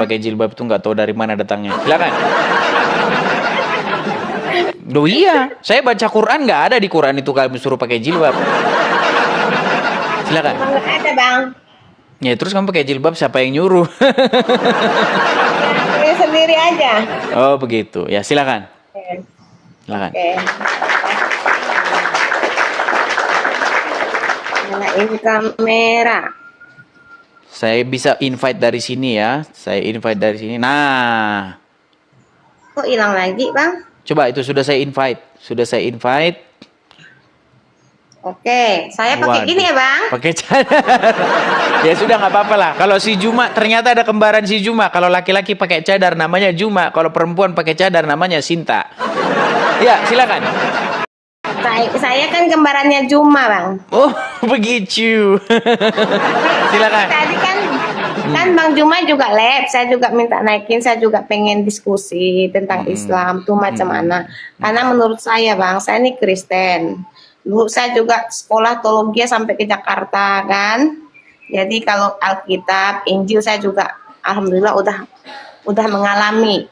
pakai jilbab itu nggak tahu dari mana datangnya. Silakan. Loh iya, saya baca Quran nggak ada di Quran itu kalian suruh pakai jilbab. Silakan. Nggak ada bang. Ya terus kamu pakai jilbab siapa yang nyuruh? Ya, sendiri aja. Oh begitu, ya silakan. Oke. Silakan. Nyalain kamera. Saya bisa invite dari sini ya. Saya invite dari sini. Nah, Kok hilang lagi bang? coba itu sudah saya invite. Sudah saya invite. Oke, saya pakai Waduh. gini ya bang. Pakai cadar. Ya sudah nggak apa-apa lah. Kalau si Juma ternyata ada kembaran si Juma. Kalau laki-laki pakai cadar namanya Juma. Kalau perempuan pakai cadar namanya Sinta. Ya silakan. Saya kan kembarannya Juma bang. Oh begitu. Silakan. Tadi kan Bang Juma juga lab, saya juga minta naikin, saya juga pengen diskusi tentang Islam tuh macam mana. Karena menurut saya bang, saya ini Kristen. Dulu saya juga sekolah teologi sampai ke Jakarta kan. Jadi kalau Alkitab, Injil saya juga alhamdulillah udah mengalami,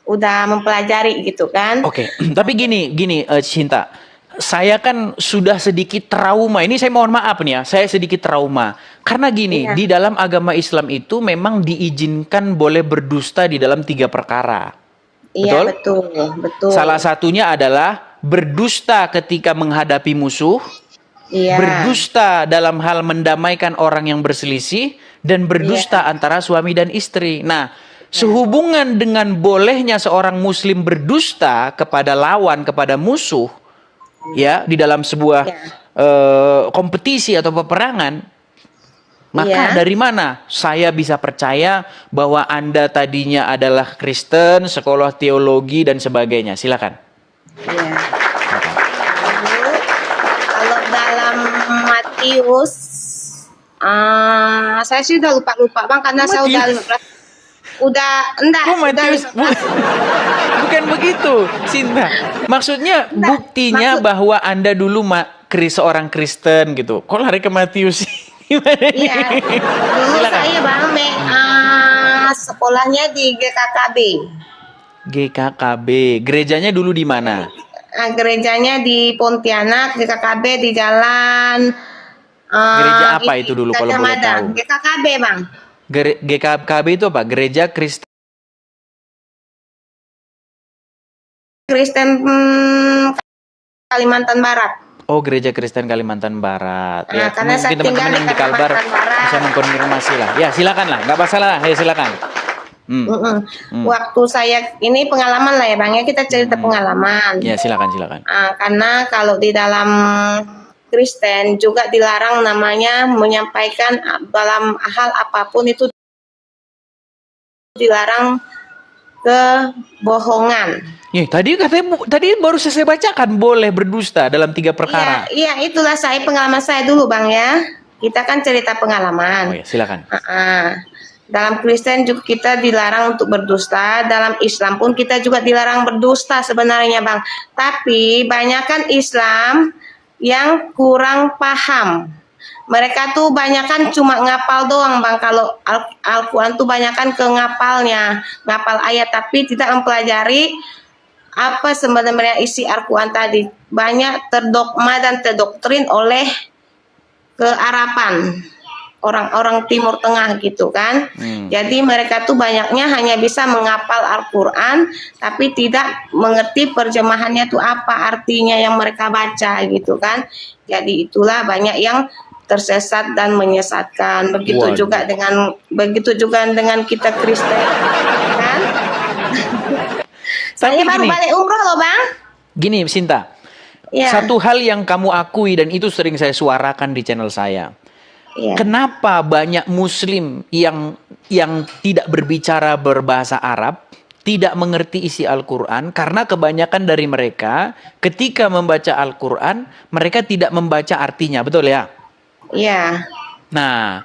udah mempelajari gitu kan. Oke, tapi gini Cinta. Saya kan sudah sedikit trauma. Ini saya mohon maaf nih ya, saya sedikit trauma. Karena gini, Iya. di dalam agama Islam itu memang diizinkan boleh berdusta di dalam 3 perkara. Iya Betul? betul. Salah satunya adalah berdusta ketika menghadapi musuh, Iya. berdusta dalam hal mendamaikan orang yang berselisih, dan berdusta antara suami dan istri. Nah, sehubungan dengan bolehnya seorang muslim berdusta kepada lawan, kepada musuh, ya, di dalam sebuah kompetisi atau peperangan, maka dari mana saya bisa percaya bahwa Anda tadinya adalah Kristen, sekolah teologi dan sebagainya? Silakan. Iya. Lalu, kalau dalam Matius, saya sih udah lupa bang karena saya Kok Matius? Bukan begitu, Sinta. Maksudnya buktinya bahwa Anda dulu seorang Kristen gitu. Kok lari ke Matius? Iya, dulu saya bang sekolahnya di GKKB. GKKB, gerejanya dulu di mana? Gerejanya di Pontianak, GKKB di jalan. Gereja apa itu dulu kalau boleh tahu? GKKB bang. GKKB itu apa? Gereja Kristen Kalimantan Barat. Oh, Gereja Kristen Kalimantan Barat. Ya, Karena saya mungkin teman-teman yang di Kalbar bisa mengkonfirmasi lah. Ya, silakan lah, nggak masalah lah. Ya, silakan. Waktu saya ini pengalaman lah ya bang ya, kita cerita pengalaman. Ya, silakan. Karena kalau di dalam Kristen juga dilarang namanya menyampaikan dalam hal apapun itu dilarang kebohongan. Tadi baru saya bacakan boleh berdusta dalam 3 perkara. Iya, itulah pengalaman saya dulu bang ya. Kita kan cerita pengalaman. Oh ya, silakan. Dalam Kristen juga kita dilarang untuk berdusta. Dalam Islam pun kita juga dilarang berdusta sebenarnya bang. Tapi banyakkan Islam yang kurang paham. Mereka tuh banyakan cuma ngapal doang bang. Kalau Al-Quran tuh banyakan ke ngapal ayat, tapi tidak mempelajari apa sebenarnya isi Al-Quran tadi. Banyak terdogma dan terdoktrin oleh kearapan orang-orang Timur Tengah gitu kan. Jadi mereka tuh banyaknya hanya bisa menghafal Al-Quran, tapi tidak mengerti terjemahannya tuh apa artinya yang mereka baca gitu kan. Jadi itulah banyak yang tersesat dan menyesatkan. Begitu juga dengan kita Kristen kan. Saya baru balik umroh loh bang. Gini Sinta, satu hal yang kamu akui dan itu sering saya suarakan di channel saya. Kenapa banyak Muslim yang tidak berbicara berbahasa Arab, tidak mengerti isi Al-Quran? Karena kebanyakan dari mereka ketika membaca Al-Quran, mereka tidak membaca artinya, betul ya? Iya. Nah,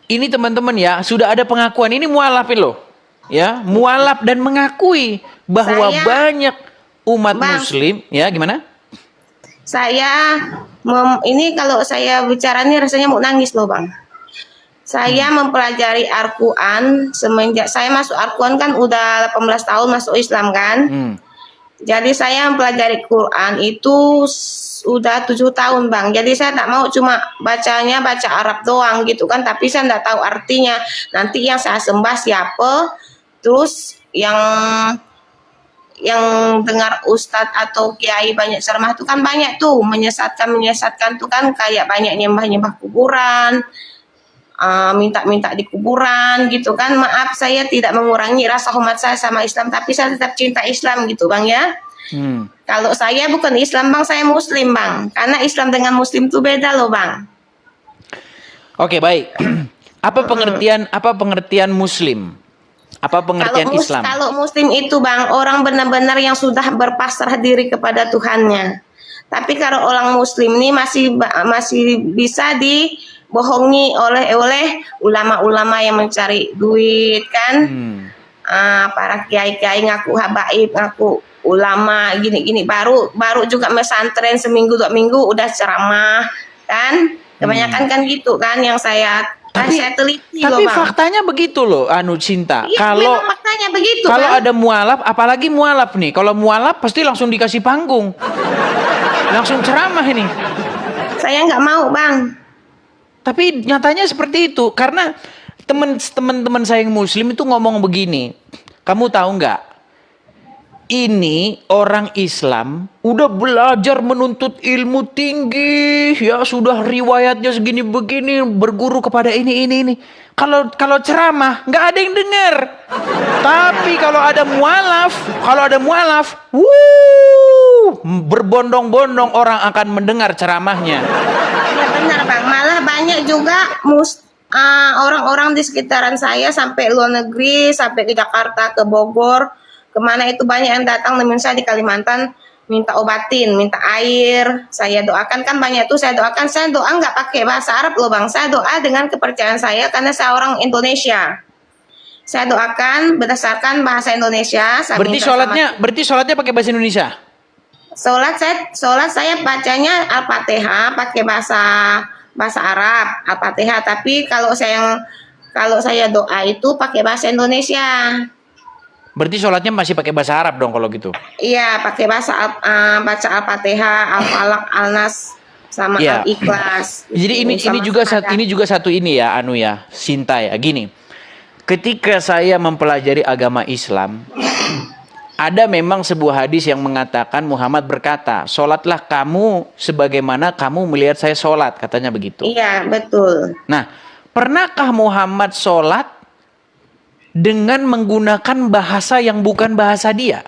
ini teman-teman ya, sudah ada pengakuan, ini mualaf loh. Ya, mualaf dan mengakui bahwa banyak umat Muslim, ya gimana? Ini kalau saya bicara ini rasanya mau nangis loh bang. Saya mempelajari Al-Quran semenjak saya masuk Al-Quran kan udah 18 tahun masuk Islam kan. Jadi saya mempelajari Quran itu udah 7 tahun bang. Jadi saya tak mau cuma bacanya baca Arab doang gitu kan. Tapi saya tidak tahu artinya. Nanti yang saya sembah siapa. Terus yang dengar ustadz atau kiai banyak ceramah itu kan banyak tuh menyesatkan tuh kan kayak banyak nyembah kuburan. Minta di kuburan gitu kan. Maaf saya tidak mengurangi rasa hormat saya sama Islam, tapi saya tetap cinta Islam gitu bang ya. Kalau saya bukan Islam bang, saya Muslim bang, karena Islam dengan Muslim itu beda loh bang. Oke, baik. Apa pengertian Muslim? Apa pengertian Islam? Kalau Muslim itu bang, orang benar-benar yang sudah berpasrah diri kepada Tuhannya. Tapi kalau orang Muslim ini masih bisa dibohongi oleh ulama-ulama yang mencari duit kan. Para kiai-kiai ngaku habaib, ngaku ulama gini-gini, baru juga pesantren seminggu 2 minggu udah ceramah kan. Kebanyakan kan gitu kan yang saya teliti tapi loh bang. Faktanya begitu loh Cinta. Iya, Kalau memang faktanya begitu kalau kan? ada mualaf, apalagi mualaf nih. Kalau mualaf pasti langsung dikasih panggung. Langsung ceramah ini. Saya nggak mau bang. Tapi nyatanya seperti itu. Karena teman-teman saya yang Muslim itu ngomong begini. Kamu tahu nggak? Ini orang Islam udah belajar menuntut ilmu tinggi, ya sudah riwayatnya segini begini, berguru kepada ini. Kalau ceramah nggak ada yang dengar. Tapi kalau ada mualaf, berbondong-bondong orang akan mendengar ceramahnya. Ya benar bang. Malah banyak juga orang-orang di sekitaran saya sampai luar negeri, sampai ke Jakarta, ke Bogor. Kemana itu banyak yang datang nemuin saya di Kalimantan minta obatin, minta air, saya doakan kan banyak tuh saya doa nggak pakai bahasa Arab loh bang, saya doa dengan kepercayaan saya karena saya orang Indonesia, saya doakan berdasarkan bahasa Indonesia. Berarti sholatnya pakai bahasa Indonesia? Sholat saya bacanya Al-Fatihah pakai bahasa Arab Al-Fatihah, tapi kalau saya doa itu pakai bahasa Indonesia. Berarti sholatnya masih pakai bahasa Arab dong kalau gitu? Iya, pakai baca Al-Fatihah, Al-Falaq, Al-Nas, sama Al-Ikhlas. Jadi ini juga satu ini ya, Sinta ya. Gini, ketika saya mempelajari agama Islam, ada memang sebuah hadis yang mengatakan Muhammad berkata, sholatlah kamu sebagaimana kamu melihat saya sholat, katanya begitu. Iya, betul. Nah, pernahkah Muhammad sholat dengan menggunakan bahasa yang bukan bahasa dia?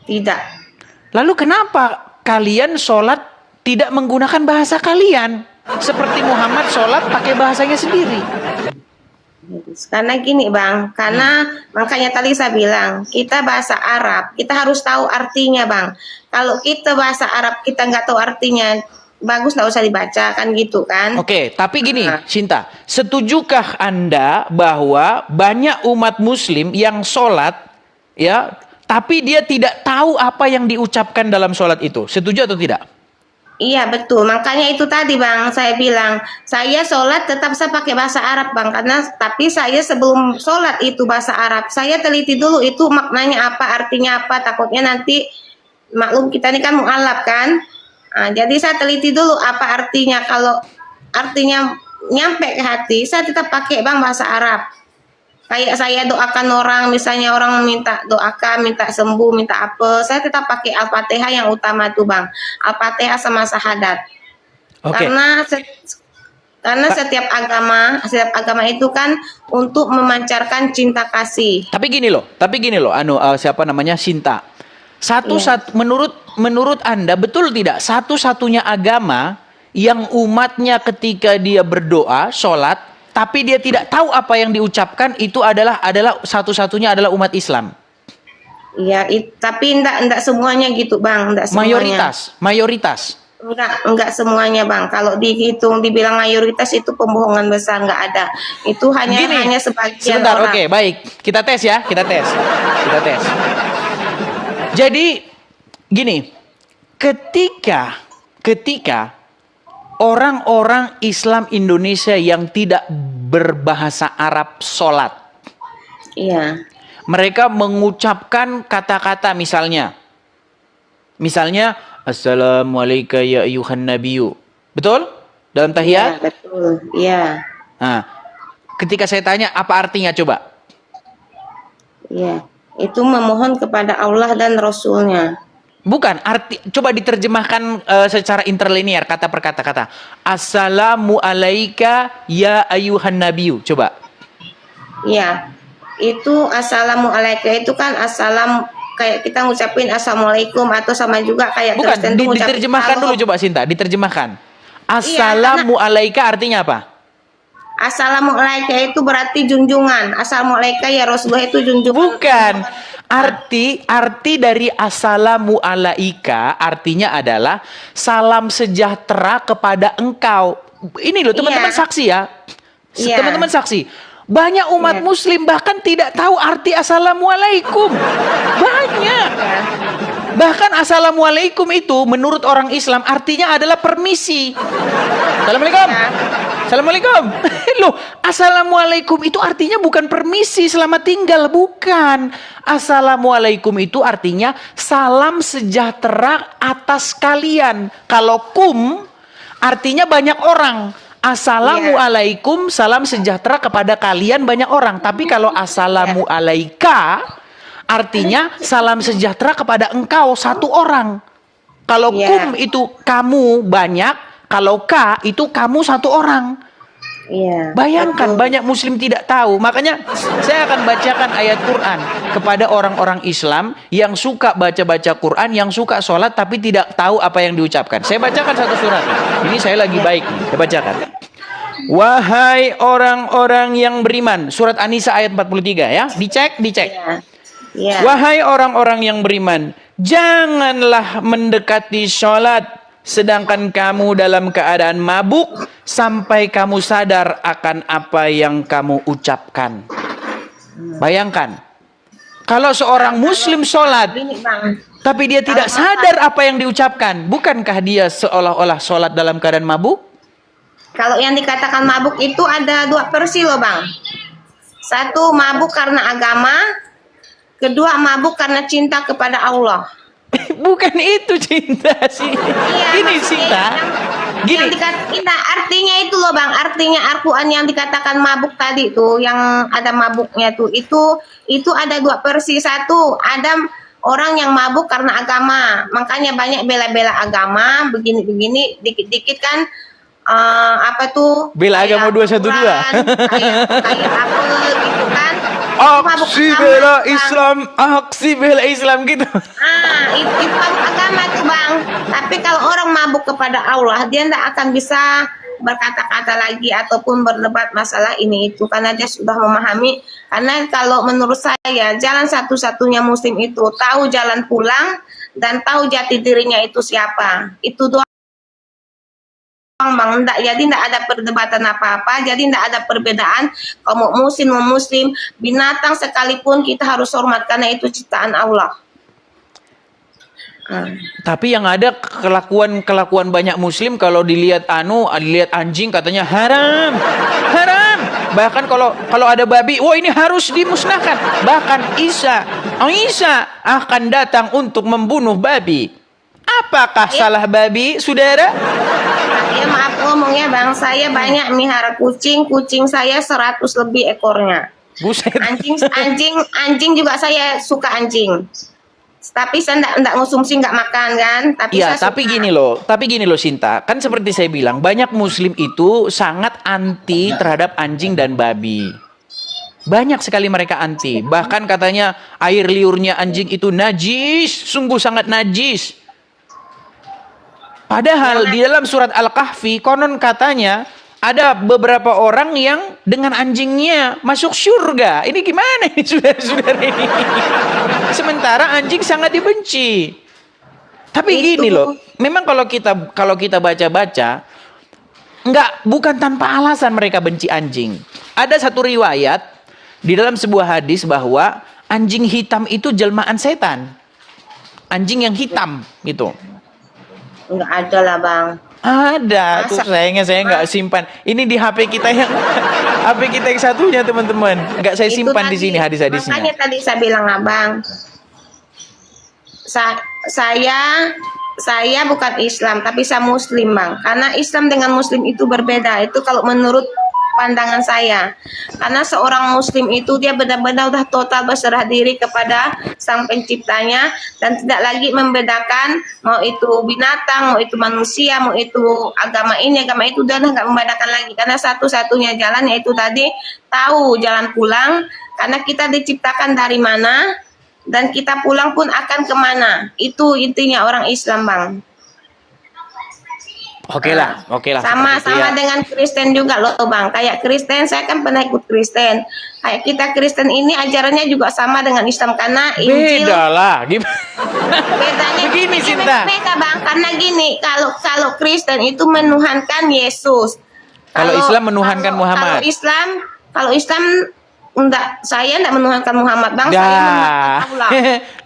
Tidak. Lalu kenapa kalian sholat tidak menggunakan bahasa kalian? Seperti Muhammad sholat pakai bahasanya sendiri. Karena gini bang, makanya tadi saya bilang, kita bahasa Arab, kita harus tahu artinya bang. Kalau kita bahasa Arab, kita nggak tahu artinya, bagus nggak usah dibaca kan gitu kan. Oke, tapi gini Sinta, setujukah Anda bahwa banyak umat Muslim yang sholat ya, tapi dia tidak tahu apa yang diucapkan dalam sholat itu? Setuju atau tidak? Iya betul, makanya itu tadi bang saya bilang, saya sholat tetap saya pakai bahasa Arab bang, tapi saya sebelum sholat itu bahasa Arab, saya teliti dulu itu maknanya apa, artinya apa, takutnya nanti maklum kita ini kan mu'alaf kan. Jadi saya teliti dulu apa artinya. Kalau artinya nyampe ke hati, saya tetap pakai bang bahasa Arab. Kayak saya doakan orang, misalnya orang minta doakan, minta sembuh, minta apa, saya tetap pakai Al-Fatihah yang utama tuh bang. Al-Fatihah sama syahadat. Karena setiap agama itu kan untuk memancarkan cinta kasih. Tapi gini loh, Sinta. Menurut Anda betul tidak satu-satunya agama yang umatnya ketika dia berdoa, sholat, tapi dia tidak tahu apa yang diucapkan itu adalah satu-satunya adalah umat Islam? Iya, tapi enggak semuanya gitu bang, enggak semuanya. Mayoritas. Enggak semuanya bang. Kalau dibilang mayoritas itu pembohongan besar, enggak ada. Itu hanya sebagian sebentar, orang. Oke, baik. Kita tes. Jadi gini, ketika orang-orang Islam Indonesia yang tidak berbahasa Arab sholat. Iya. Mereka mengucapkan kata-kata misalnya Assalamualaikum ya ayuhan nabiyyu. Betul? Dalam tahiyat? Iya, betul. Iya. Nah, ketika saya tanya apa artinya coba? Iya. Itu memohon kepada Allah dan Rasulnya. Bukan, coba diterjemahkan secara interlinear kata per kata-kata. Assalamu alayka ya ayuhan nabiyyu. Coba. Iya. Itu assalamualaikum itu kan assalam, kayak kita ngucapin assalamualaikum, atau sama juga kayak Bukan, Kristen tuh ngucapin diterjemahkan halo. dulu coba Sinta, diterjemahkan. Assalamu alayka artinya apa? Assalamualaikum itu berarti junjungan. Assalamualaikum ya Rasulullah itu junjungan. Bukan. Arti dari assalamu alaika artinya adalah salam sejahtera kepada engkau. Ini loh teman-teman Iya. saksi ya. Iya. Teman-teman saksi. Banyak umat Iya. muslim bahkan tidak tahu arti assalamualaikum. Banyak. Ya. Bahkan assalamualaikum itu menurut orang Islam artinya adalah permisi. Assalamualaikum. Ya. Assalamualaikum. Loh, assalamualaikum itu artinya bukan permisi selamat tinggal, bukan. Assalamualaikum itu artinya salam sejahtera atas kalian. Kalau kum artinya banyak orang. Assalamualaikum, salam sejahtera kepada kalian banyak orang. Tapi kalau assalamu alaika artinya salam sejahtera kepada engkau satu orang. Kalau Iya. kum itu kamu banyak, kalau ka itu kamu satu orang. Iya. Bayangkan betul. banyak muslim tidak tahu. Makanya saya akan bacakan ayat Quran kepada orang-orang Islam yang suka baca-baca Quran, yang suka sholat tapi tidak tahu apa yang diucapkan. Saya bacakan satu surat. Ini saya lagi baik nih. Saya bacakan. Wahai orang-orang yang beriman. Surat An-Nisa ayat 43 ya. Dicek. Iya. Iya. Wahai orang-orang yang beriman, janganlah mendekati sholat sedangkan kamu dalam keadaan mabuk sampai kamu sadar akan apa yang kamu ucapkan. Bayangkan, kalau seorang muslim sholat Ini Bang. tapi dia tidak sadar apa yang diucapkan, bukankah dia seolah-olah sholat dalam keadaan mabuk? Kalau yang dikatakan mabuk itu ada dua versi loh Bang. Satu, mabuk karena agama. Kedua, mabuk karena cinta kepada Allah. Bukan itu cinta sih. Iya, Gini maksudnya Sinta, gini. artinya itu loh Bang, artinya Al-Quran yang dikatakan mabuk tadi tuh, yang ada mabuknya tuh, itu ada dua versi. Satu, ada orang yang mabuk karena agama, makanya banyak bela-bela agama, begini-begini, dikit-dikit kan apa tuh? Bela kayak agama 212. Al-Quran, kayak apa gitu kan? Mabuk Aksi agama, bela Bang. Islam, aksi bela Islam gitu. Itu mabuk agama tuh Bang. Tapi kalau orang mabuk kepada Allah, dia tidak akan bisa berkata-kata lagi ataupun berdebat masalah ini itu, karena dia sudah memahami. Karena kalau menurut saya jalan satu-satunya muslim itu tahu jalan pulang dan tahu jati dirinya itu siapa. Itu doang Bang, jadi tidak ada perdebatan apa-apa, jadi tidak ada perbedaan. Kaum muslim, binatang sekalipun kita harus hormat karena itu ciptaan Allah. Tapi yang ada kelakuan banyak muslim kalau dilihat anjing katanya haram. Bahkan kalau ada babi, wah ini harus dimusnahkan. Bahkan Isa akan datang untuk membunuh babi. Apakah salah babi, saudara? Ya maaf ngomongnya Bang, saya banyak melihara kucing saya 100 lebih ekornya. Buset. Anjing juga saya suka anjing. Tapi saya enggak ngonsumsi, enggak makan kan. Tapi Iya, saya tapi suka. gini loh Sinta. Kan seperti saya bilang, banyak muslim itu sangat anti terhadap anjing dan babi. Banyak sekali mereka anti. Bahkan katanya air liurnya anjing itu najis, sungguh sangat najis. Padahal di dalam surat Al-Kahfi konon katanya ada beberapa orang yang dengan anjingnya masuk surga. Ini gimana ini saudara-saudara ini? Sementara anjing sangat dibenci. Tapi gini loh, memang kalau kita baca-baca, bukan tanpa alasan mereka benci anjing. Ada satu riwayat di dalam sebuah hadis bahwa anjing hitam itu jelmaan setan. Anjing yang hitam gitu. Enggak ada lah Bang. Ada tuh, Masa? sayangnya saya nggak simpan. Ini di HP kita yang HP kita yang satunya teman-teman. Nggak saya Itu simpan di tadi, sini hadis-hadisnya. makanya tadi saya bilang abang, sa- saya saya bukan Islam tapi saya Muslim bang. Karena Islam dengan Muslim itu berbeda. Itu kalau menurut pandangan saya. Karena seorang Muslim itu dia benar-benar udah total berserah diri kepada Sang Penciptanya dan tidak lagi membedakan mau itu binatang, mau itu manusia, mau itu agama ini, agama itu, dan nggak membedakan lagi. Karena satu-satunya jalan yaitu tadi tahu jalan pulang. Karena kita diciptakan dari mana dan kita pulang pun akan kemana. Itu intinya orang Islam bang. Oke lah. Sama seperti itu ya. dengan Kristen juga loh bang. Kayak Kristen, saya kan pernah ikut Kristen. Kayak kita Kristen ini ajarannya juga sama dengan Islam karena Injil. Beda lah. Gimana? Bedanya Begini, ini Sinta. beda bang. Karena gini, kalau Kristen itu menuhankan Yesus. Kalau Islam menuhankan Muhammad. Kalau Islam enggak, saya enggak menuhankan Muhammad bang. Saya menuhankan Allah.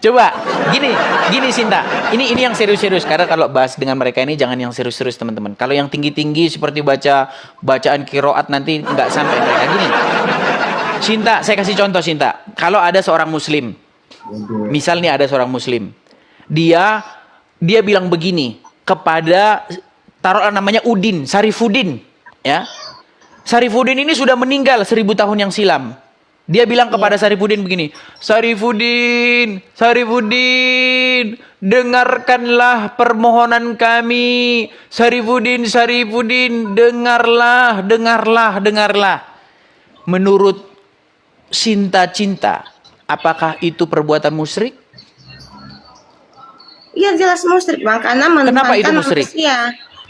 Coba gini Sinta. Ini yang serius-serius karena kalau bahas dengan mereka ini jangan yang serius-serius teman-teman. Kalau yang tinggi-tinggi seperti bacaan kiroat nanti nggak sampai mereka gini. Sinta, saya kasih contoh Sinta. Kalau ada seorang Muslim, misalnya ada seorang Muslim, dia bilang begini kepada taruhlah namanya Udin, Sarifudin, ya. Sarifudin ini sudah meninggal 1000 tahun yang silam. Dia bilang kepada Sarifudin begini, Sarifudin, dengarkanlah permohonan kami. Sarifudin, dengarlah. Menurut Sinta, apakah itu perbuatan musyrik? Iya jelas musyrik bang, karena Kenapa itu musyrik? manusia.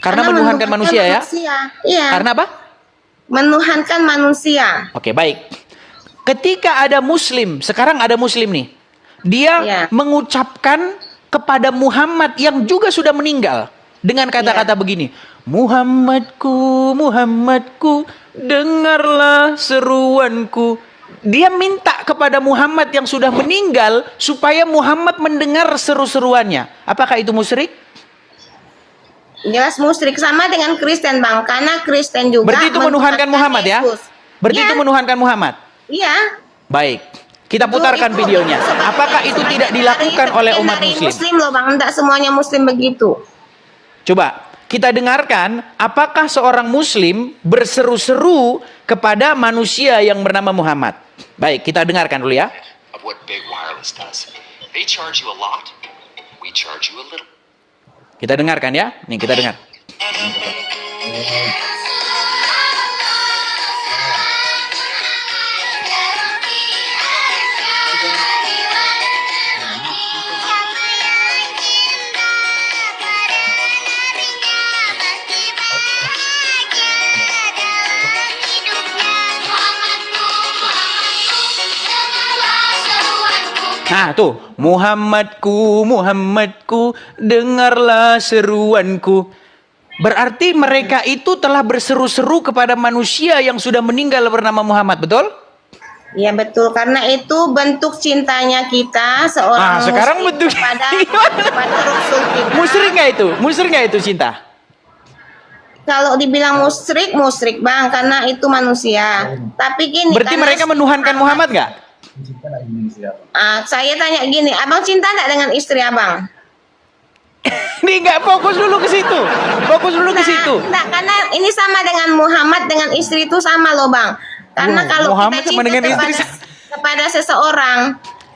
Karena menuhankan manusia ya? Iya. Karena apa? Menuhankan manusia. Oke, baik. Ketika ada Muslim, sekarang ada Muslim nih, dia Iya. mengucapkan kepada Muhammad yang juga sudah meninggal dengan kata-kata begini, Muhammadku, dengarlah seruanku. Dia minta kepada Muhammad yang sudah meninggal supaya Muhammad mendengar seru-seruannya. Apakah itu musyrik? Jelas musyrik, sama dengan Kristen bang, karena Kristen juga Berarti itu menuhankan Muhammad ya? Yesus. Berarti Iya. itu menuhankan Muhammad. Iya. Baik, kita putarkan videonya. Apakah itu tidak dilakukan oleh umat Muslim? Muslim loh bang, tidak semuanya Muslim begitu. Coba kita dengarkan, apakah seorang Muslim berseru-seru kepada manusia yang bernama Muhammad? Baik, kita dengarkan dulu ya. Of what big wireless does. They charge you a lot, we charge you a little. Kita dengarkan ya. Nih kita dengar. Nah tuh, Muhammadku, dengarlah seruanku. Berarti mereka itu telah berseru-seru kepada manusia yang sudah meninggal bernama Muhammad, betul? Iya betul, karena itu bentuk cintanya kita seorang sekarang Muslim bentuk kepada Rasul kita. Musyrik nggak itu Cinta? Kalau dibilang musyrik bang, karena itu manusia. Tapi gini, Berarti karena mereka menuhankan Muhammad nggak? Saya tanya gini, abang cinta nggak dengan istri abang? Nih nggak fokus dulu ke situ. Nah, karena ini sama dengan Muhammad dengan istri itu sama loh bang. Karena kalau Muhammad kita sama cinta dengan istri kepada seseorang,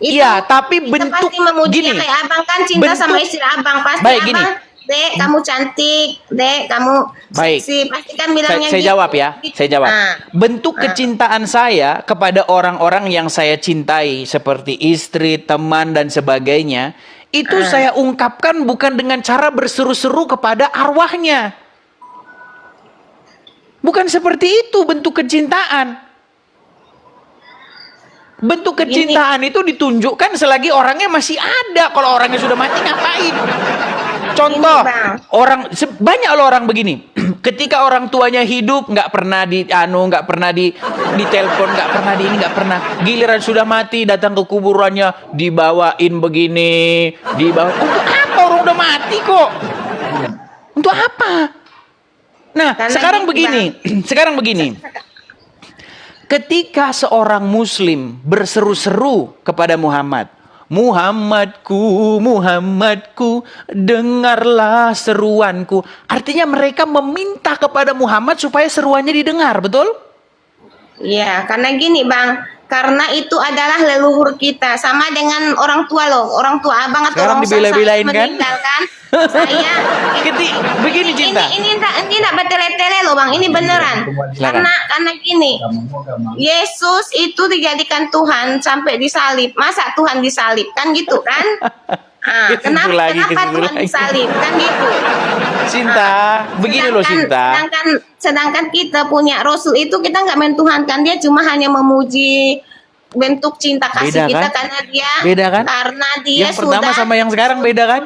itu Iya, tapi kita bentuk pasti memujinya gini. kayak abang kan cinta sama bentuk- istri abang, pasti Baik, abang, gini. Dek kamu cantik, Dek kamu Baik. seksi, pasti kan bilangnya Saya gitu. jawab ya, saya jawab. Nah, Bentuk kecintaan saya kepada orang-orang yang saya cintai seperti istri, teman dan sebagainya, itu saya ungkapkan bukan dengan cara berseru-seru kepada arwahnya. Bukan seperti itu bentuk kecintaan. Bentuk kecintaan itu ditunjukkan selagi orangnya masih ada. Kalau orangnya sudah mati ngapain? Contoh, Bang. banyak loh orang begini. Ketika orang tuanya hidup nggak pernah nggak pernah ditelepon, nggak pernah nggak pernah. Giliran sudah mati datang ke kuburannya dibawain begini, dibawa. Untuk apa orang udah mati kok? Untuk apa? Nah, Karena sekarang gini, begini, sekarang begini. Ketika seorang muslim berseru-seru kepada Muhammad, Muhammadku, Muhammadku, dengarlah seruanku. Artinya mereka meminta kepada Muhammad supaya seruannya didengar, betul? Iya, karena gini Bang, karena itu adalah leluhur kita, sama dengan orang tua loh, orang tua abang atau Sekarang orang dibela-belain kan? meninggalkan saya. Begini Cinta. Ini tidak bertele-tele loh Bang, ini beneran. Silakan. Karena gini, Yesus itu dijadikan Tuhan sampai disalib. Masa Tuhan disalib kan gitu kan? Nah, Ke situ kenapa lagi, ke situ Tuhan lagi. disalib kan gitu? Cinta, begini loh Cinta. Sedangkan kita punya Rasul itu kita nggak mentuhankan dia, cuma hanya memuji bentuk cinta kasih Beda kita kan? karena dia Beda kan? karena dia Yang pertama sama yang sekarang beda kan?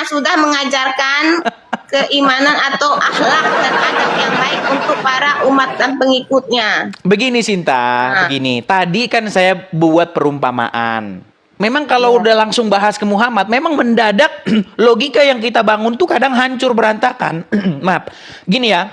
sudah mengajarkan keimanan atau akhlak dan adab yang baik untuk para umat dan pengikutnya. Begini Cinta, begini. Tadi kan saya buat perumpamaan. Memang kalau udah langsung bahas ke Muhammad, memang mendadak logika yang kita bangun tuh kadang hancur berantakan. Maaf. Gini ya.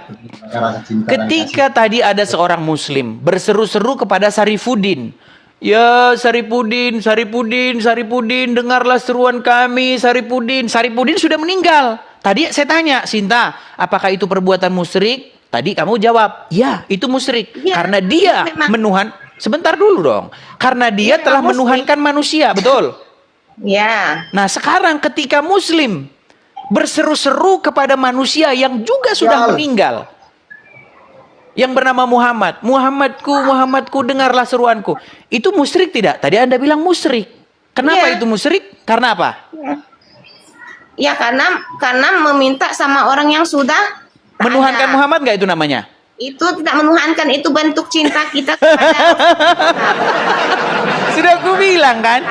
Ketika tadi ada seorang muslim berseru-seru kepada Sarifuddin. Ya Sarifuddin, Sarifuddin, Sarifuddin, dengarlah seruan kami, Sarifuddin. Sarifuddin sudah meninggal. Tadi saya tanya, Sinta, apakah itu perbuatan musyrik? Tadi kamu jawab, ya itu musyrik. Ya, karena dia memang. menuhan. Sebentar dulu dong. Karena dia Ya, telah musyrik. menuhankan manusia, betul? Ya. Nah sekarang ketika muslim berseru-seru kepada manusia yang juga sudah meninggal, yang bernama Muhammad, Muhammadku, Muhammadku, dengarlah seruanku. Itu musyrik tidak? Tadi Anda bilang musyrik. Kenapa Iya. itu musyrik? Karena apa? Ya karena meminta sama orang yang sudah Menuhankan ada. Muhammad nggak itu namanya? Itu tidak menuhankan, itu bentuk cinta kita kepada Sudah aku bilang kan,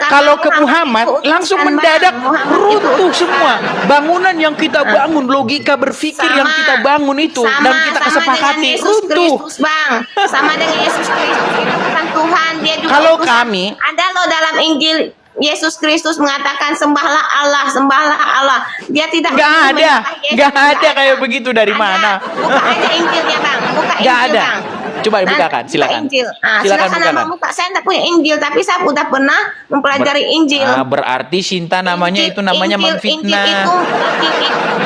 kalau ke Muhammad itu utusan, langsung Bang. mendadak Muhammad itu runtuh utusan. semua. Bangunan yang kita bangun, logika berpikir yang kita bangun itu dan kita kesepakati dengan Yesus runtuh. Kristus, Bang. Sama dengan Yesus Kristus itu bukan Tuhan, dia juga Kalau utusan. kami- ada loh dalam Injil Yesus Kristus mengatakan sembahlah Allah, sembahlah Allah. Dia tidak Nggak ada, menyembah Yesus, nggak ada kayak ada. begitu dari Ada. mana? Buka aja Injilnya Bang, buka Nggak Injil ada. Bang. Coba Nah, bukakan, buka silakan. Injil. Nah, Silakan silakan bukakan. nama buka. Saya tidak punya Injil, tapi saya sudah pernah mempelajari Injil. Ah, berarti Sinta namanya itu namanya memfitnah.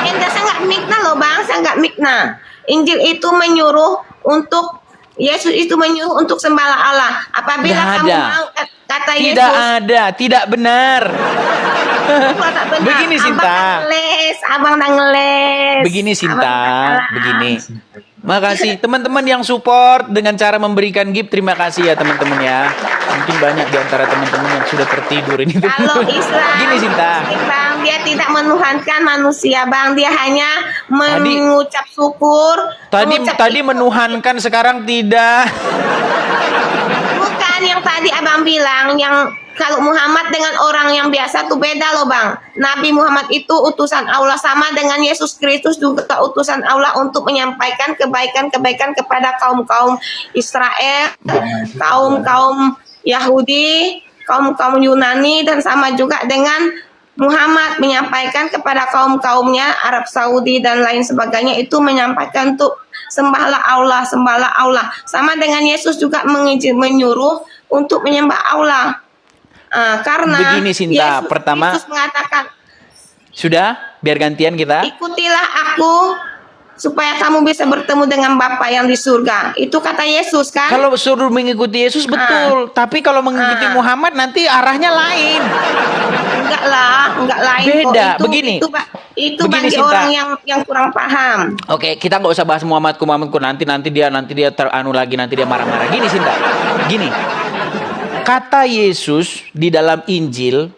Injil saya nggak mikna loh Bang, saya nggak mikna. Injil itu menyuruh untuk Yesus itu menyuruh untuk sembahlah Allah. Apabila Nggak kamu ada. mau kata Tidak Yesus, ada, tidak benar. tak benar. Begini, Sinta. Abang dah ngeles. Begini Sinta, Abang dah begini. Makasih teman-teman yang support dengan cara memberikan gift. Terima kasih ya teman-teman ya. Mungkin banyak di antara teman-teman yang sudah tertidur ini. Kalau Islam, Gini Sinta. Bang, dia tidak menuhankan manusia, Bang. Dia hanya mengucap syukur. Tadi menuhankan, sekarang tidak. Bukan yang tadi abang bilang, yang kalau Muhammad dengan orang yang biasa tuh beda loh Bang. Nabi Muhammad itu utusan Allah, sama dengan Yesus Kristus juga utusan Allah untuk menyampaikan kebaikan-kebaikan kepada kaum-kaum Israel, kaum-kaum Yahudi, kaum-kaum Yunani, dan sama juga dengan Muhammad menyampaikan kepada kaum-kaumnya Arab Saudi dan lain sebagainya, itu menyampaikan untuk sembahlah Allah, sembahlah Allah. Sama dengan Yesus juga menyuruh untuk menyembah Allah. Karena Begini Sinta, Yesus pertama Kristus mengatakan, sudah, biar gantian kita. ikutilah aku supaya kamu bisa bertemu dengan Bapa yang di surga. Itu kata Yesus kan? Kalau suruh mengikuti Yesus betul, tapi kalau mengikuti Muhammad nanti arahnya lain. Enggak lain Beda, kok. begini. Itu Begini, bagi Sinta. orang yang kurang paham. Oke, kita nggak usah bahas Muhammadku nanti dia teranu lagi, nanti dia marah-marah. Gini Sinta, gini. Kata Yesus di dalam Injil,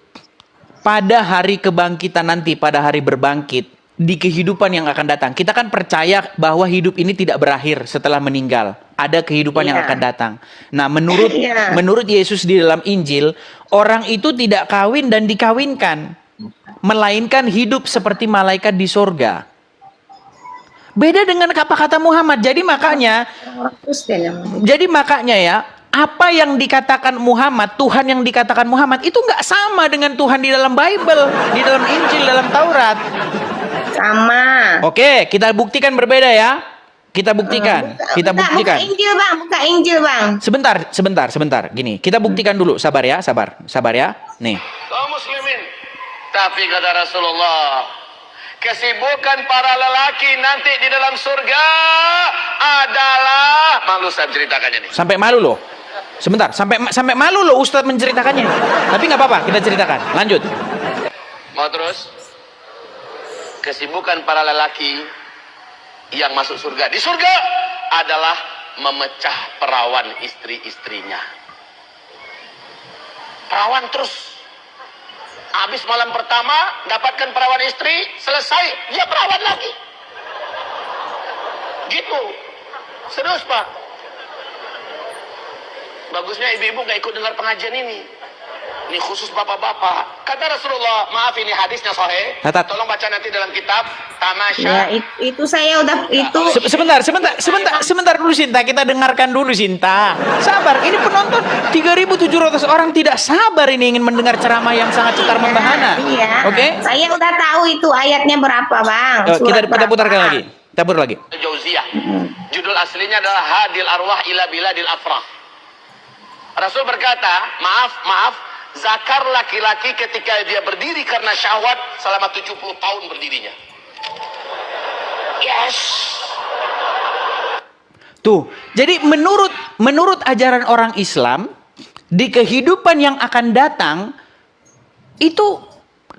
pada hari kebangkitan nanti, pada hari berbangkit, di kehidupan yang akan datang. Kita kan percaya bahwa hidup ini tidak berakhir setelah meninggal. Ada kehidupan yang akan datang. Nah, menurut Yesus di dalam Injil, orang itu tidak kawin dan dikawinkan, melainkan hidup seperti malaikat di sorga. Beda dengan kata Muhammad. Jadi makanya ya, apa yang dikatakan Muhammad, Tuhan yang dikatakan Muhammad itu nggak sama dengan Tuhan di dalam Bible, di dalam Injil, dalam Taurat. Sama. Oke, kita buktikan berbeda ya. Kita buktikan. Kita buktikan. Buka Injil bang, buka Injil bang. Sebentar. Gini, kita buktikan dulu. Sabar ya, sabar ya. Nih. Kaum muslimin. Tapi kata Rasulullah, kesibukan para lelaki nanti di dalam surga adalah, malu saya ceritakannya nih. Sampai malu loh. Sebentar, sampai malu loh Ustadz menceritakannya. Tapi nggak apa-apa, kita ceritakan. Lanjut. Mau terus? Kesibukan para lelaki yang masuk surga di surga adalah memecah perawan istri-istrinya. Perawan terus. Habis malam pertama dapatkan perawan istri, selesai dia perawan lagi. Gitu. Serius Pak. Bagusnya ibu-ibu gak ikut dengar pengajian ini. Ini khusus bapak-bapak. Kata Rasulullah, maaf ini hadisnya sahih. Catat. Tolong baca nanti dalam kitab Tamasya. Ya, itu saya udah itu. Sebentar dulu Sinta, kita dengarkan dulu Sinta. Sabar, ini penonton 3.700 orang tidak sabar ini ingin mendengar ceramah yang sangat cetar membahana. Iya. Oke? Saya udah tahu itu ayatnya berapa bang. Kita Surat putarkan berapa? lagi. Kita putar lagi. Jauziyah. Judul aslinya adalah Hadil Arwah ila Biladil Afrah. Rasul berkata, maaf, zakar laki-laki ketika dia berdiri karena syahwat selama 70 tahun berdirinya. Yes. Tuh, jadi menurut ajaran orang Islam, di kehidupan yang akan datang itu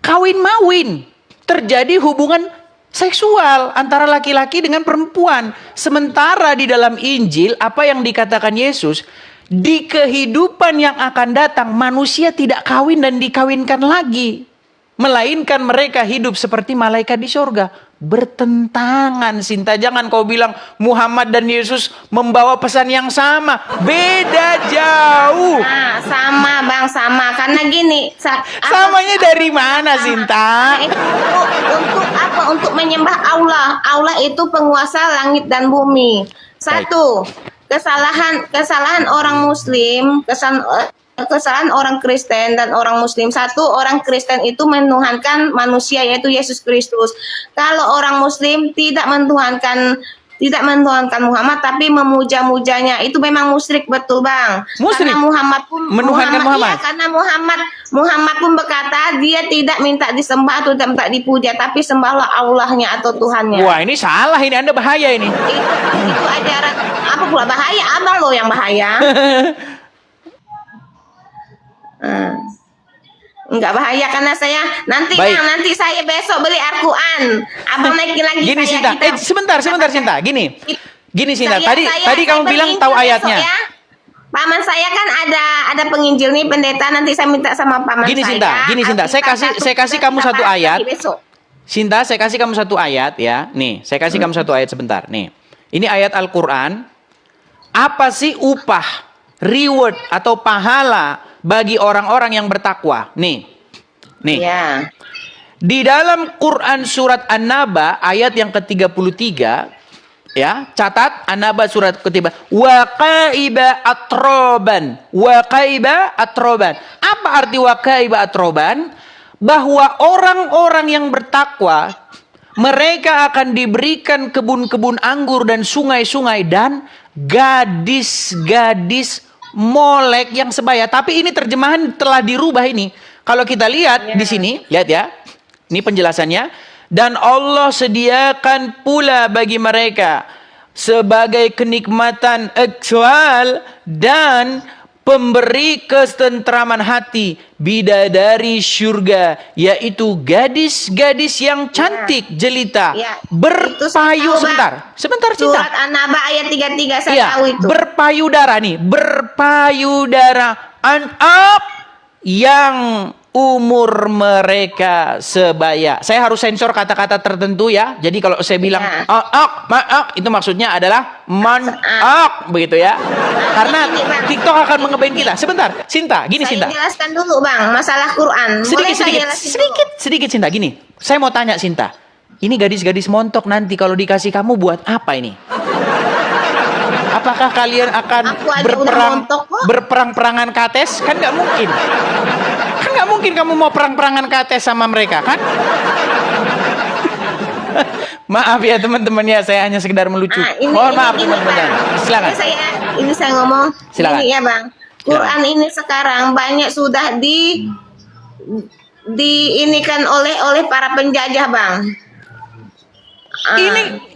kawin-mawin, terjadi hubungan seksual antara laki-laki dengan perempuan. Sementara di dalam Injil apa yang dikatakan Yesus, di kehidupan yang akan datang manusia tidak kawin dan dikawinkan lagi, melainkan mereka hidup seperti malaikat di surga. Bertentangan Sinta, jangan kau bilang Muhammad dan Yesus membawa pesan yang sama, beda jauh. Nah, sama bang, sama karena gini. Samanya dari mana Sinta? Untuk apa? Untuk menyembah Allah. Allah itu penguasa langit dan bumi. Satu, kesalahan orang Muslim, kesalahan orang Kristen dan orang Muslim. Satu, orang Kristen itu menuhankan manusia yaitu Yesus Kristus. Kalau orang Muslim tidak menuhankan Muhammad tapi memuja-mujanya, itu memang musyrik, betul bang. Musyrik? Karena Muhammad pun Menuhankan Muhammad? Iya, karena Muhammad pun berkata dia tidak minta disembah atau tidak minta dipuja, tapi sembahlah Allahnya atau Tuhannya. Wah, ini salah, ini Anda bahaya ini. Itu ajaran apa pula bahaya? Abang loh yang bahaya. Enggak bahaya karena saya nanti Baik. Bang, nanti saya besok beli Al-Qur'an. Abang naikin lagi Gini saya, Sinta, sebentar Sinta. Gini Sinta, tadi kamu saya bilang tahu penginjil ayatnya. besok ya. Paman saya kan ada penginjil nih, pendeta, nanti saya minta sama paman Gini saya. Sinta, saya kasih kamu satu ayat. Besok. Sinta, saya kasih kamu satu ayat ya. Nih, saya kasih kamu satu ayat sebentar. Nih, ini ayat Al-Quran. Apa sih upah, reward atau pahala bagi orang-orang yang bertakwa? Nih. Ya. Di dalam Quran surat An-Naba ayat yang ke-33, ya, catat An-Naba surat ke-33. Waqaiba atroban. Apa arti waqaiba atroban? Bahwa orang-orang yang bertakwa mereka akan diberikan kebun-kebun anggur dan sungai-sungai dan gadis-gadis molek yang sebaya. Tapi ini terjemahan telah dirubah ini. Kalau kita lihat di sini, lihat ya. Ini penjelasannya. Dan Allah sediakan pula bagi mereka sebagai kenikmatan seksual dan pemberi ketentraman hati bidadari surga, yaitu gadis-gadis yang cantik jelita berpayu sebentar Cinta. Surat An-Naba ayat 33 saya tahu itu. Berpayudara anak yang umur mereka sebaya. Saya harus sensor kata-kata tertentu ya. Jadi kalau saya bilang itu maksudnya adalah begitu ya. Karena TikTok akan mengebain kita. Sebentar, Sinta, gini Sinta. Saya jelaskan dulu Bang, masalah Quran. Sedikit Sinta, gini. Saya mau tanya Sinta. Ini gadis-gadis montok nanti kalau dikasih kamu buat apa ini? Apakah kalian akan berperang-perangan kates? Kan nggak mungkin. Kan nggak mungkin kamu mau perang-perangan kates sama mereka, kan? Maaf ya teman-teman ya, saya hanya sekedar melucu. Mohon maaf teman-teman. Bang. Silakan. Ini saya ngomong. Silakan. Ini ya Bang. Quran ini sekarang banyak sudah diinikan oleh para penjajah Bang.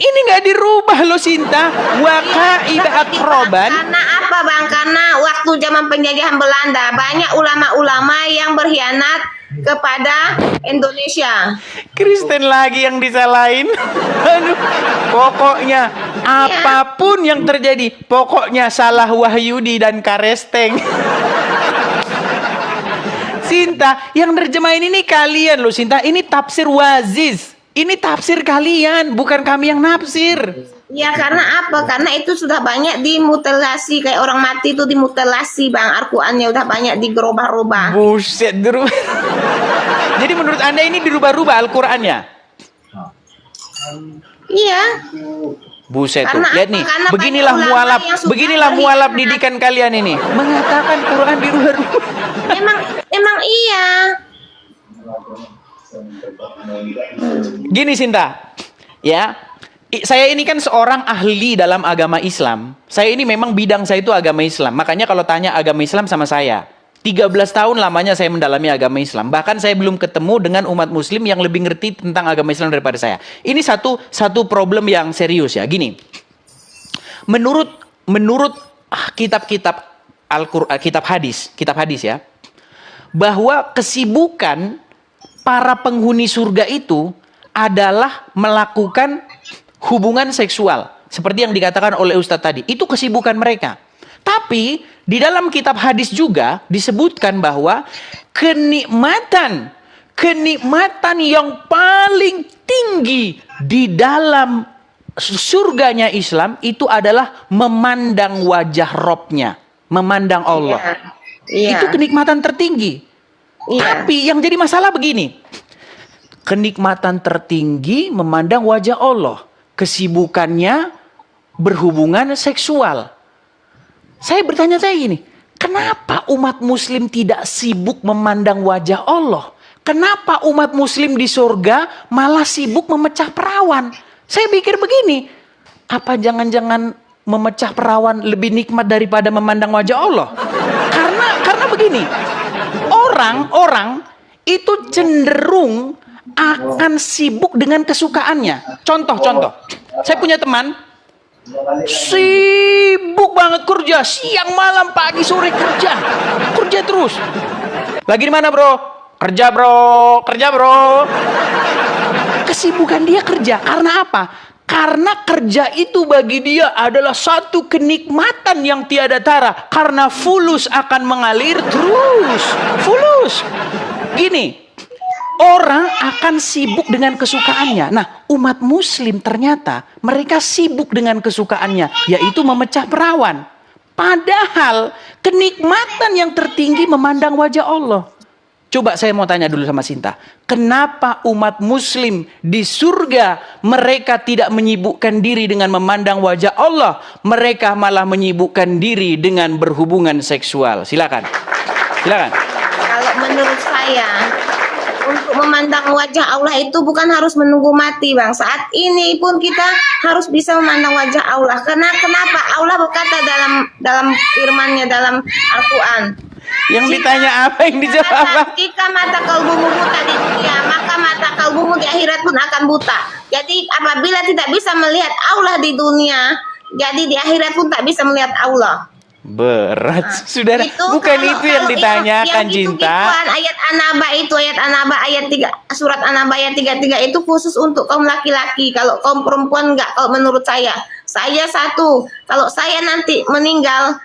Ini nggak dirubah loh Sinta. Waqa'ida atroban. Karena apa Bang? Karena waktu zaman penjajahan Belanda banyak ulama-ulama yang berkhianat kepada Indonesia. Kristen lagi yang disalahin. Aduh, pokoknya apapun yang terjadi, pokoknya salah Wahyudi dan Karesteng. Sinta, yang nerjemahin ini kalian loh Sinta. Ini tafsir Waziz. Ini tafsir kalian, bukan kami yang nafsir. Ya karena apa? Karena itu sudah banyak dimutilasi, kayak orang mati itu dimutilasi Bang. Al-Qur'annya udah banyak digerubah-rubah. Buset, dirubah. Jadi menurut Anda ini dirubah-rubah Al-Qur'annya? Iya. Buset tuh. Karena Lihat apa? nih, Karena beginilah banyak ulama mualaf, yang sudah beginilah mualaf berkhianat. didikan kalian ini. Mengatakan Quran dirubah-rubah. Emang iya. Gini Sinta, ya, saya ini kan seorang ahli dalam agama Islam. Saya ini memang bidang saya itu agama Islam. Makanya kalau tanya agama Islam sama saya, 13 tahun lamanya saya mendalami agama Islam. Bahkan saya belum ketemu dengan umat Muslim yang lebih ngerti tentang agama Islam daripada saya. Ini satu problem yang serius ya. Gini, menurut kitab-kitab Al-Qur'an, kitab hadis ya, bahwa kesibukan para penghuni surga itu adalah melakukan hubungan seksual. Seperti yang dikatakan oleh Ustadz tadi. Itu kesibukan mereka. Tapi di dalam kitab hadis juga disebutkan bahwa kenikmatan yang paling tinggi di dalam surganya Islam itu adalah memandang wajah Robnya. Memandang Allah. Iya. Itu kenikmatan tertinggi. Iya. Tapi yang jadi masalah begini. Kenikmatan tertinggi memandang wajah Allah. Kesibukannya berhubungan seksual. Saya bertanya gini. Kenapa umat muslim tidak sibuk memandang wajah Allah? Kenapa umat muslim di surga malah sibuk memecah perawan? Saya pikir begini. Apa jangan-jangan memecah perawan lebih nikmat daripada memandang wajah Allah? Karena begini. Orang itu cenderung akan sibuk dengan kesukaannya. Contoh. Saya punya teman sibuk banget kerja, siang malam pagi sore kerja terus. Lagi di mana bro? Kerja bro. Kesibukan dia kerja. Karena apa? Karena kerja itu bagi dia adalah satu kenikmatan yang tiada tara. Karena fulus akan mengalir terus. Fulus. Gini, orang akan sibuk dengan kesukaannya. Nah, umat muslim ternyata mereka sibuk dengan kesukaannya, yaitu memecah perawan. Padahal kenikmatan yang tertinggi memandang wajah Allah. Coba saya mau tanya dulu sama Sinta. Kenapa umat muslim di surga mereka tidak menyibukkan diri dengan memandang wajah Allah. Mereka malah menyibukkan diri dengan berhubungan seksual. Silakan. Kalau menurut saya, untuk memandang wajah Allah itu bukan harus menunggu mati Bang. Saat ini pun kita harus bisa memandang wajah Allah. Kenapa? Allah berkata dalam firman-Nya dalam Al-Quran. Yang ditanya apa, yang dijawab apa? Jika mata kalbumu buta di dunia, maka mata kalbumu di akhirat pun akan buta. Jadi apabila tidak bisa melihat Allah di dunia, jadi di akhirat pun tak bisa melihat Allah. Berat, saudara. Bukan kalau- itu yang kalau ditanyakan, yang Cinta. Ayat An-Naba ayat 3, surat An-Naba ayat 33 itu khusus untuk kaum laki-laki. Kalau kaum perempuan enggak. Kalau menurut saya satu. Kalau saya nanti meninggal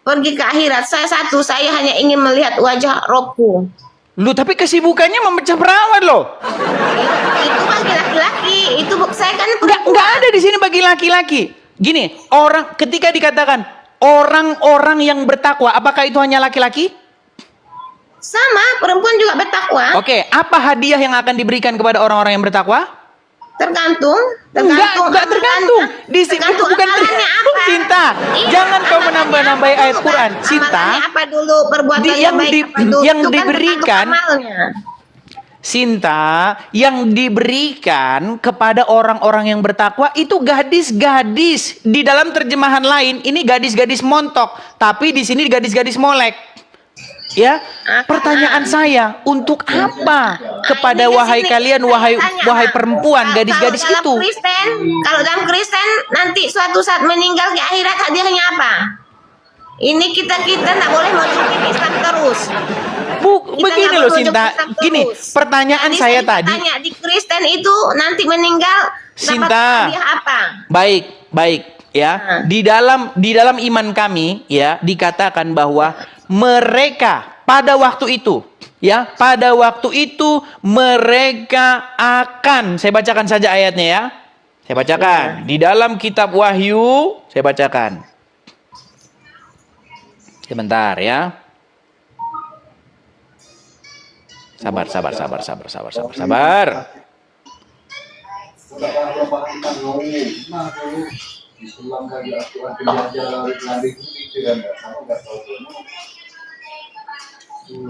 pergi ke akhirat, saya hanya ingin melihat wajah Robku. Lu tapi kesibukannya memecah perawan loh. Itu bagi laki-laki. Itu saya kan Nggak ada di sini bagi laki-laki. Gini, orang ketika dikatakan orang-orang yang bertakwa, apakah itu hanya laki-laki? sama, perempuan juga bertakwa. Oke, apa hadiah yang akan diberikan kepada orang-orang yang bertakwa? Tergantung. Enggak tergantung. Di sini itu bukan amalannya apa. Cinta. Iya, Jangan kau amalannya menambah-nambah apa ayat dulu, Quran. Bang? Cinta. Amalannya apa dulu, perbuatannya yang baik di- apa dulu. yang Itu kan diberikan- tergantung amalnya. Sinta, yang diberikan kepada orang-orang yang bertakwa itu gadis-gadis. Di dalam terjemahan lain ini gadis-gadis montok, tapi di sini gadis-gadis molek. Ya, pertanyaan saya, untuk apa kepada Ini di wahai sini kalian, saya tanya, wahai Bang. perempuan, gadis-gadis Kalau itu? dalam Kristen, kalau dalam Kristen nanti suatu saat meninggal di akhirat hadiahnya apa? Ini kita nggak boleh nunjukin Islam terus. Kita Begini nggak loh boleh Sinta, nunjukin Islam gini, terus. pertanyaan Jadi saya tadi. tanya, di Kristen itu nanti meninggal dapat Sinta, hadiah apa? baik ya. Di dalam iman kami ya dikatakan bahwa mereka pada waktu itu ya, pada waktu itu mereka akan, saya bacakan saja ayatnya ya. Saya bacakan di dalam kitab Wahyu, saya bacakan. Sebentar ya. Sabar.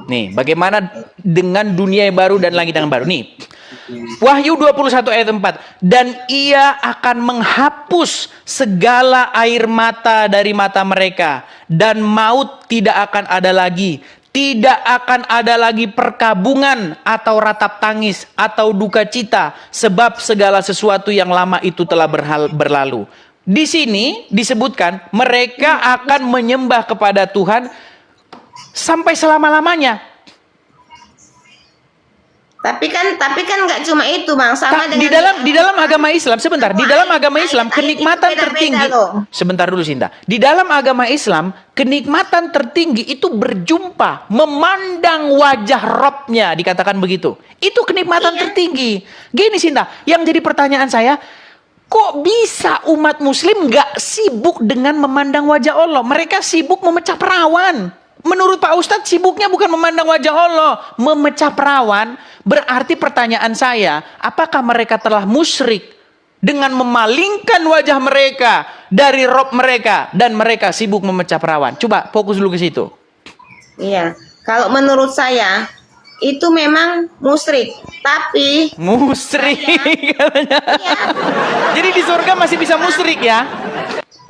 Nih, bagaimana dengan dunia yang baru dan langit yang baru? Nih, Wahyu 21 ayat 4. Dan ia akan menghapus segala air mata dari mata mereka. Dan maut tidak akan ada lagi. Tidak akan ada lagi perkabungan atau ratap tangis atau duka cita. Sebab segala sesuatu yang lama itu telah berlalu. Di sini disebutkan mereka akan menyembah kepada Tuhan sampai selama-lamanya. Tapi kan nggak cuma itu, Bang. Sama Di dengan dalam agama Islam, sebentar, di dalam agama Islam ayat-ayat itu kenikmatan beda-beda tertinggi. loh. Sebentar dulu Sinta. Di dalam agama Islam, kenikmatan tertinggi itu berjumpa, memandang wajah Robnya, dikatakan begitu. Itu kenikmatan tertinggi. Gini Sinta, yang jadi pertanyaan saya, kok bisa umat muslim nggak sibuk dengan memandang wajah Allah? Mereka sibuk memecah perawan. Menurut Pak Ustadz, sibuknya bukan memandang wajah Allah, memecah perawan. Berarti pertanyaan saya, apakah mereka telah musyrik dengan memalingkan wajah mereka dari Rob mereka dan mereka sibuk memecah perawan? Coba fokus dulu ke situ. Iya, kalau menurut saya itu memang musyrik, tapi Musyrik katanya. iya, Jadi di surga masih bisa musyrik ya?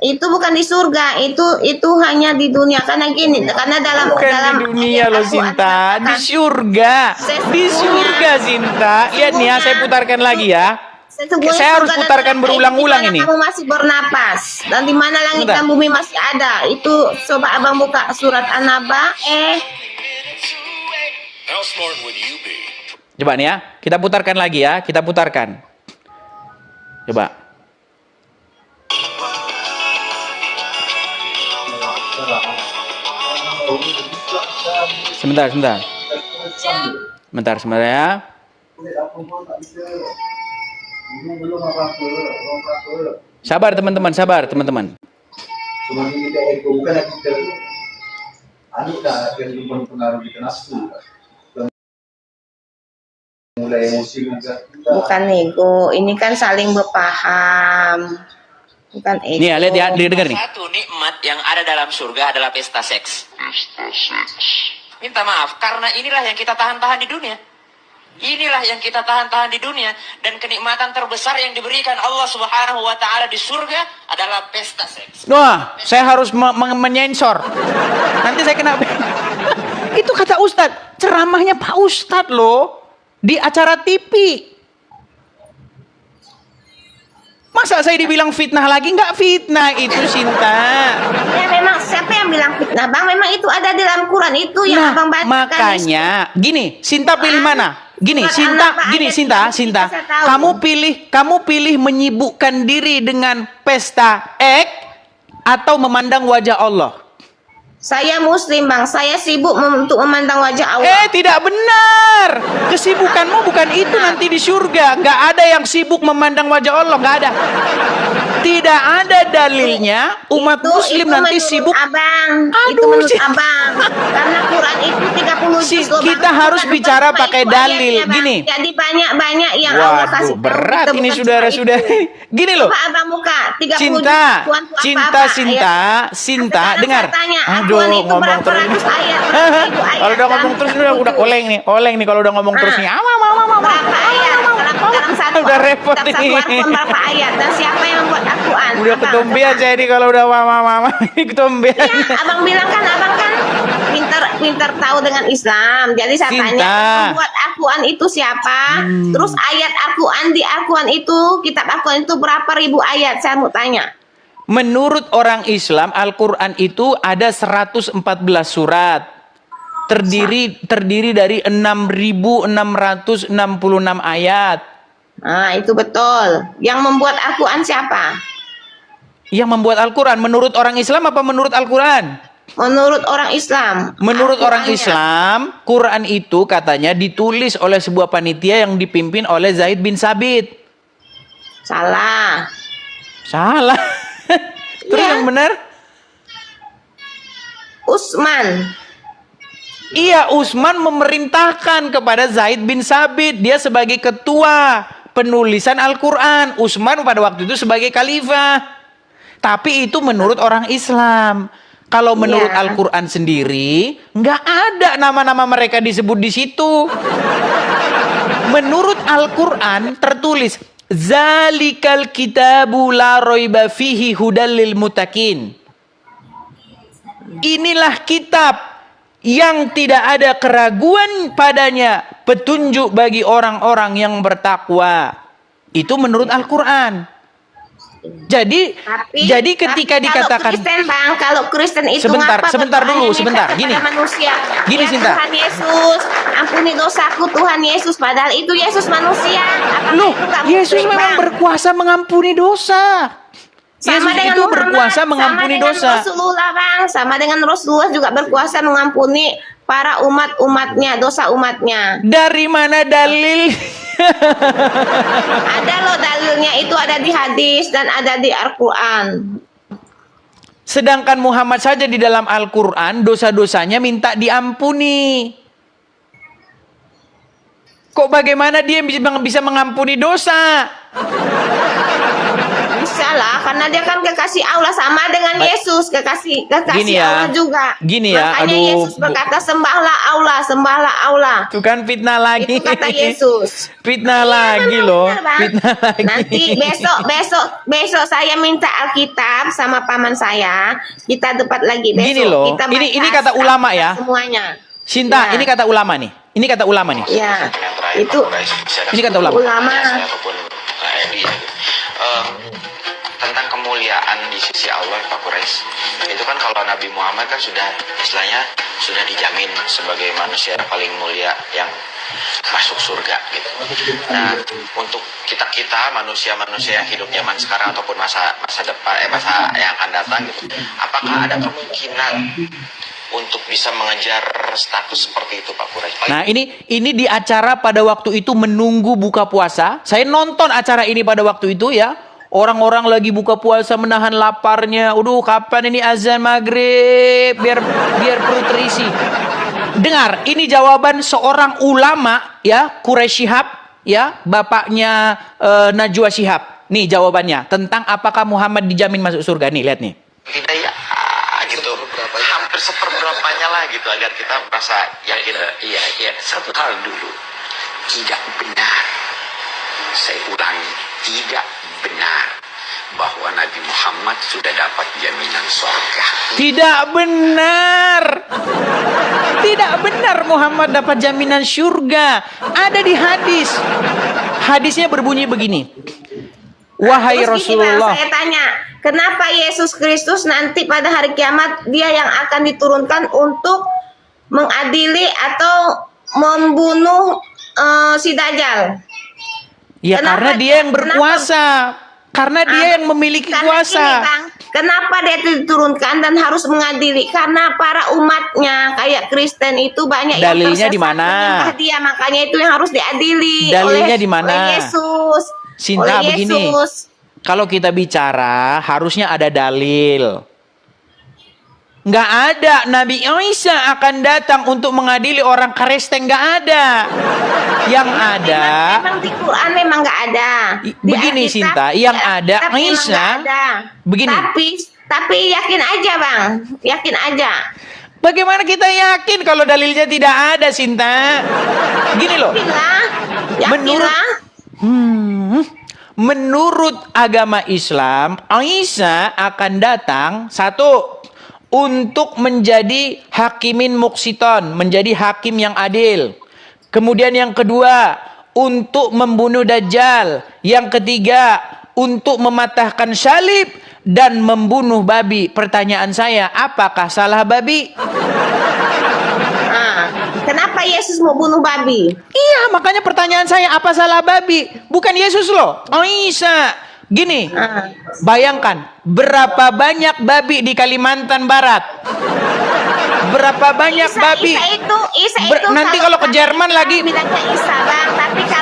itu bukan di surga, itu hanya di dunia. Karena gini, karena dalam Bukan di dunia loh Sinta, di surga. Di surga Sinta. Lihat nih ya, saya putarkan lagi ya. Saya harus putarkan berulang-ulang ini. Kamu masih bernapas dan di mana langit Bentar. dan bumi masih ada. Itu coba abang buka surat An-Naba. How smart would you be? Coba nih ya, kita putarkan lagi ya, kita putarkan. Coba. Sebentar ya. Sabar teman-teman. Bukan ego, ini kan saling berpaham. Bukan ego. Nih ya, lihat ya, dengar nih. Satu nikmat yang ada dalam surga adalah pesta seks. Minta maaf, karena inilah yang kita tahan-tahan di dunia. Inilah yang kita tahan-tahan di dunia. Dan kenikmatan terbesar yang diberikan Allah Subhanahu wa Ta'ala di surga adalah pesta seks. Wah, saya harus menyensor. Nanti saya kena. Itu kata Ustadz, ceramahnya Pak Ustadz loh. Di acara TV. Masa saya dibilang fitnah lagi? Nggak fitnah itu Sinta. Ya memang siapa yang bilang fitnah, Bang? Memang itu ada di dalam Quran itu yang Abang baca. Makanya, gini, Sinta pilih mana? Gini, Surat An-Naba Sinta, ayat 3, saya tahu. kamu pilih menyibukkan diri dengan pesta atau memandang wajah Allah. Saya Muslim, Bang. Saya sibuk untuk memandang wajah Allah. Tidak benar. Kesibukanmu bukan itu nanti di surga. Nggak ada yang sibuk memandang wajah Allah. Nggak ada. Tidak ada dalilnya umat Muslim nanti menurut sibuk. Abang. Aduh, Itu menurut Sinta. Abang. Karena Quran itu 30 bagus loh, kita Bang. harus Bukan bicara cuma pakai itu dalil. ayatnya, Bang. Gini. Jadi banyak yang Allah kasih Waduh, tahu berat kita, ini bukan saudara-saudara. cuma itu. Gini loh. Coba Abang buka 30 Cinta, Akuan itu cinta, apa-apa Sinta, ayat. Sinta, Sekarang dengar. saya tanya, Aduh, Akuan itu ngomong berapa terus. ratus ayat? Berapa ribu ayat Kalau udah ngomong dalam terus kitab udah kudus? oleng nih kalau udah ngomong terus nih. Berapa ayat dalam satu Udah repot dalam satu ini. Al-Quran berapa ayat dan siapa yang membuat Al-Quran? Udah Abang, ketombe coba. aja ini kalau udah mama ini ketombe. Iya, abang bilang kan abang kan pinter tahu dengan Islam. Jadi saya Sinta. tanya yang membuat Al-Quran itu siapa? Terus ayat Al-Quran di Al-Quran itu, kitab Al-Quran itu berapa ribu ayat? Saya mau tanya. Menurut orang Islam, Al-Quran itu ada 114 surat. Terdiri dari 6.666 ayat. Nah, itu betul. Yang membuat Al-Quran siapa? Yang membuat Al-Quran menurut orang Islam apa menurut Al-Quran? Menurut orang Islam. Menurut orang Al-Qurannya. Islam, Quran itu katanya ditulis oleh sebuah panitia yang dipimpin oleh Zaid bin Sabit. Salah. Salah. Terus Iya. yang benar? Utsman. Iya, Utsman memerintahkan kepada Zaid bin Sabit. Dia sebagai ketua penulisan Al-Quran. Utsman pada waktu itu sebagai khalifah. Tapi itu menurut orang Islam. Kalau menurut Iya. Al-Quran sendiri, nggak ada nama-nama mereka disebut di situ. Menurut Al-Quran tertulis, Zalikal kitabu la roiba fihi hudal lil mutakin. Inilah kitab yang tidak ada keraguan padanya, petunjuk bagi orang-orang yang bertakwa. Itu menurut Al-Quran. Jadi ketika tapi dikatakan kalau Kristen itu Sebentar, ngapa sebentar berdoanya dulu, mereka sebentar. kepada Gini. manusia? Gini, Ya Sinta. Tuhan Yesus, ampuni dosaku Tuhan Yesus, padahal itu Yesus manusia. Apakah Loh, itu nggak Yesus mungkin, memang Bang? berkuasa mengampuni dosa. Sama Yesus dengan itu Muhammad, berkuasa mengampuni sama dengan dosa. Rasulullah, Bang, sama dengan Rasulullah juga berkuasa mengampuni para umatnya, dosa umatnya. Dari mana dalil? Ada loh dalilnya, itu ada di hadis dan ada di Al-Quran. Sedangkan Muhammad saja di dalam Al-Quran dosa-dosanya minta diampuni. Kok bagaimana dia bisa mengampuni dosa? Bisa lah, karena dia kan kekasih Allah sama dengan Yesus, kekasih Gini ya, Allah juga. gini ya, Makanya aduh, Yesus berkata sembahlah Allah. Itu kan fitnah lagi. Itu kata Yesus. Fitnah Iya, lagi memang loh. benar, Bang. Fitnah lagi. Nanti besok saya minta Alkitab sama paman saya. Kita dapat lagi besok. Gini loh, Kita ini bahas kata ulama ya. semuanya. Sinta, Ya. ini kata ulama nih. Ini kata ulama nih. Ya, Yang terakhir, itu Pak Quraisy, bisa ada Ini kata ulama. ulama. saya ataupun Edi ya, gitu. Tentang kemuliaan di sisi Allah, Pak Quraisy, itu kan kalau Nabi Muhammad kan sudah istilahnya sudah dijamin sebagai manusia paling mulia yang masuk surga gitu. Nah, untuk kita manusia yang hidup zaman sekarang ataupun masa depan masa yang akan datang gitu, apakah ada kemungkinan untuk bisa mengejar status seperti itu, Pak Quraisy? Nah, ini di acara pada waktu itu menunggu buka puasa. Saya nonton acara ini pada waktu itu ya. Orang-orang lagi buka puasa menahan laparnya. Aduh, kapan ini azan maghrib biar perut terisi. Dengar, ini jawaban seorang ulama ya, Quraisy Shihab ya, bapaknya Najwa Shihab. Nih jawabannya tentang apakah Muhammad dijamin masuk surga. Nih, lihat nih. Tidak ya gitu, hampir seperberapanya lah gitu agar kita merasa yakin. Iya, satu hal dulu, tidak benar, saya ulangi, tidak benar bahwa Nabi Muhammad sudah dapat jaminan surga. Tidak benar. Tidak benar Muhammad dapat jaminan surga. Ada di hadis. Hadisnya berbunyi begini. Wahai Terus gini, Bang, Rasulullah. saya tanya, kenapa Yesus Kristus nanti pada hari kiamat dia yang akan diturunkan untuk mengadili atau membunuh si Dajjal? Ya Kenapa karena dia yang berkuasa. Karena dia yang memiliki Karena kuasa. gini, Bang, kenapa dia diturunkan dan harus mengadili? Karena para umatnya kayak Kristen itu banyak Dalilnya yang tersesat di mana? menyembah dia, makanya itu yang harus diadili Dalilnya oleh, di mana? oleh Yesus. Sinta, oleh begini. Yesus. Kalau kita bicara harusnya ada dalil. Nggak ada. Nabi Isa akan datang untuk mengadili orang Kristen. Nggak ada. Yang ada, Memang di Quran memang nggak ada. Begini, Alkitab- Sinta, yang di ada Alkitab memang Isa, nggak ada. begini. Tapi yakin aja bang, yakin aja. bagaimana kita yakin kalau dalilnya tidak ada, Sinta? Gini loh. Yakinlah. Menurut agama Islam, Isa akan datang satu untuk menjadi hakimin muqsiton, menjadi hakim yang adil. Kemudian yang kedua, untuk membunuh Dajjal. Yang ketiga, untuk mematahkan salib dan membunuh babi. Pertanyaan saya, apakah salah babi? Kenapa Yesus mau bunuh babi? Iya, makanya pertanyaan saya, apa salah babi? Bukan Yesus loh, Isa. Gini, bayangkan berapa banyak babi di Kalimantan Barat? Berapa banyak babi? Isa itu Nanti kalau ke Jerman lagi. bilangnya Isa bang, tapi kalau